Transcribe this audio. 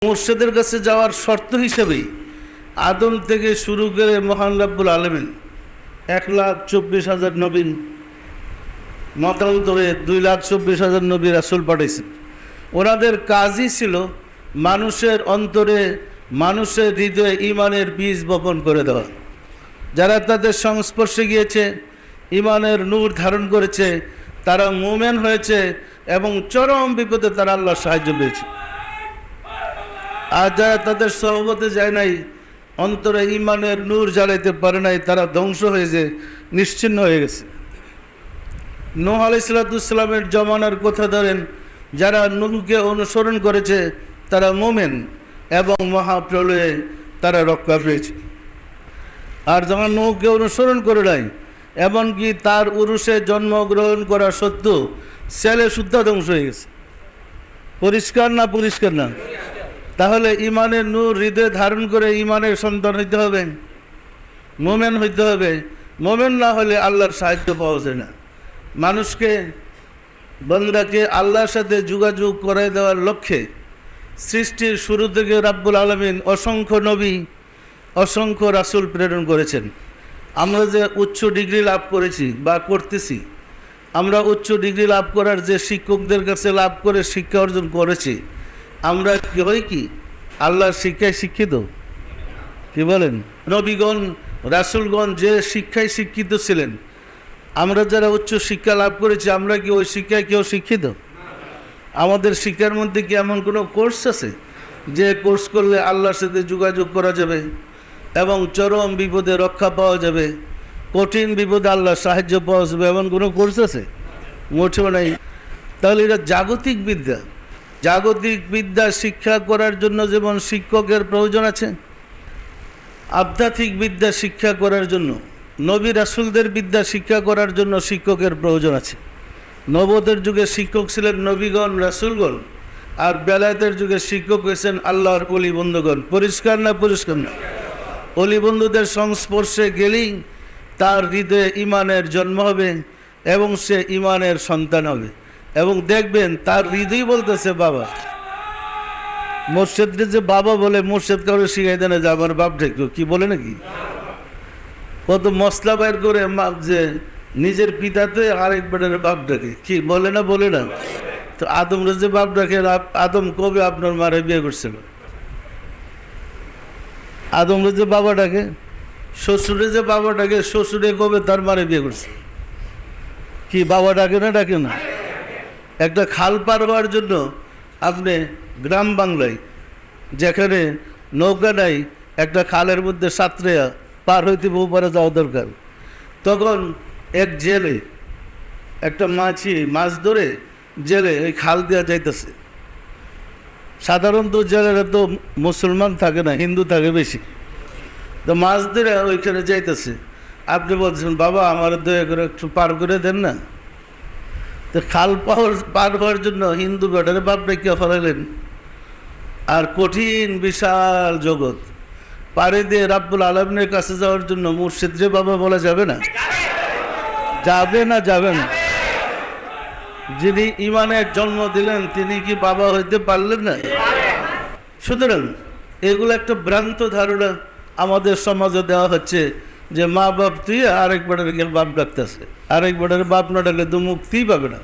মুর্শিদের কাছে যাওয়ার শর্ত হিসেবেই আদম থেকে শুরু করে মহান রব্বুল আলামিন 1,24,000 নবীন মতান্তরে 2,24,000 নবী রাসূল পাঠাইছেন। ওনাদের কাজই ছিল মানুষের অন্তরে, মানুষের হৃদয়ে ঈমানের বীজ বপন করে দেওয়া। যারা তাদের সংস্পর্শে গিয়েছে, ঈমানের নূর ধারণ করেছে, তারা মুমিন হয়েছে এবং চরম বিপদে তারা আল্লাহর সাহায্য পেয়েছে। আর যারা তাদের সহবতে যায় নাই, অন্তরে ঈমানের নূর জ্বালাইতে পারে নাই, তারা ধ্বংস হয়েছে, নিশ্চিহ্ন হয়ে গেছে। নূহ আলাইহিস সালামের জমানার কথা ধরেন, যারা নূহকে অনুসরণ করেছে তারা মুমিন এবং মহাপ্রলয়ে তারা রক্ষা পেয়েছে। আর যারা নূহকে অনুসরণ করে নাই, এমনকি তার উরুষে জন্মগ্রহণ করা সত্ত্বেও ছেলে শুদ্ধা ধ্বংস হয়ে গেছে। পরিষ্কার না? পরিষ্কার না? তাহলে ঈমানের নূর হৃদয়ে ধারণ করে ঈমানের সন্তান হইতে হবে, মুমিন হইতে হবে। মুমিন না হলে আল্লাহর সাহায্য পাওয়া যায় না। মানুষকে, বান্দাকে আল্লাহর সাথে যোগাযোগ করে দেওয়ার লক্ষ্যে সৃষ্টির শুরু থেকে রাব্বুল আলামিন অসংখ্য নবী, অসংখ্য রাসূল প্রেরণ করেছেন। আমরা যে উচ্চ ডিগ্রি লাভ করেছি বা করতেছি, আমরা উচ্চ ডিগ্রি লাভ করার যে শিক্ষকদের কাছে লাভ করে শিক্ষা অর্জন করেছি, আমরা কি হই কি আল্লাহর শিক্ষায় শিক্ষিত? কি বলেন? নবীগণ, রাসূলগণ যে শিক্ষায় শিক্ষিত ছিলেন, আমরা যারা উচ্চ শিক্ষা লাভ করেছি, আমরা কি ওই শিক্ষায় কেউ শিক্ষিত? আমাদের শিক্ষার মধ্যে কি এমন কোনো কোর্স আছে যে কোর্স করলে আল্লাহর সাথে যোগাযোগ করা যাবে এবং চরম বিপদে রক্ষা পাওয়া যাবে, কঠিন বিপদে আল্লাহর সাহায্য পাওয়া যাবে, এমন কোনো কোর্স আছে? মোটেও নাই। তাহলে এটা জাগতিক বিদ্যা। জাগতিক বিদ্যা শিক্ষা করার জন্য যেমন শিক্ষকের প্রয়োজন আছে, আধ্যাত্মিক বিদ্যা শিক্ষা করার জন্য, নবী রাসূলদের বিদ্যা শিক্ষা করার জন্য শিক্ষকের প্রয়োজন আছে। নবুয়তের যুগে শিক্ষক ছিলেন নবীগণ, রাসূলগণ, আর বেলায়েতের যুগে শিক্ষক হয়েছেন আল্লাহর ওলি বন্ধুগণ। পরিষ্কার না? পরিষ্কার না? ওলি বন্ধুদের সংস্পর্শে গেলেই তার হৃদয়ে ঈমানের জন্ম হবে এবং সে ঈমানের সন্তান হবে। এবং দেখবেন তার হৃদয় বলতেছে বাবা। মুর্শিদকে যে বাবা বলে, মুর্শিদ কাউকে শিখাই দেয় না যে আমার বাপ ঢেকো, কি বলে নাকি? কত মশলা বাইর করে যে নিজের পিতাতে আরেক বেটার বাপ ডাকে, কি বলে না? বলে না? তো আদমরা যে বাপ ডাকে, আদম কবে আপনার মারে বিয়ে করছিল? আদমরা যে বাবা ডাকে, শ্বশুরে যে বাবা ডাকে, শ্বশুরে কবে তার মারে বিয়ে করছে? কি বাবা ডাকে না? ডাকে না? একটা খাল পার হওয়ার জন্য আপনি গ্রাম বাংলায় যেখানে নৌকা নাই, একটা খালের মধ্যে সাঁতরে পার হইতে বহু পারে যাওয়া দরকার, তখন এক জেলে একটা মাছ ধরে জেলে ওই খাল দেওয়া যাইতেছে। সাধারণত জেলেরা তো মুসলমান থাকে না, হিন্দু থাকে বেশি। তো মাছ ধরে ওইখানে যাইতেছে, আপনি বলছেন বাবা আমার দয়া করে একটু পার করে দেন না। তো খাল পার হওয়ার জন্য হিন্দু বেটারে বাপ রেখে ফেলাইলেন। আর কঠিন বিশাল জগৎ পাড়ে দিয়ে রাব্বুল আলামিনের কাছে যাওয়ার জন্য মুর্শিদ রে বাবা বলা যাবে না? যাবে না? যাবে না? যিনি ঈমানের জন্ম দিলেন তিনি কি বাবা হইতে পারলেন না? সুতরাং এগুলো একটা ভ্রান্ত ধারণা আমাদের সমাজে দেওয়া হচ্ছে যে মা বাপ তুই আরেক বেটার বাপ ডাকতেছে, আরেক বেটার বাপ না ডাকলে তো মুক্তিই পাবে না।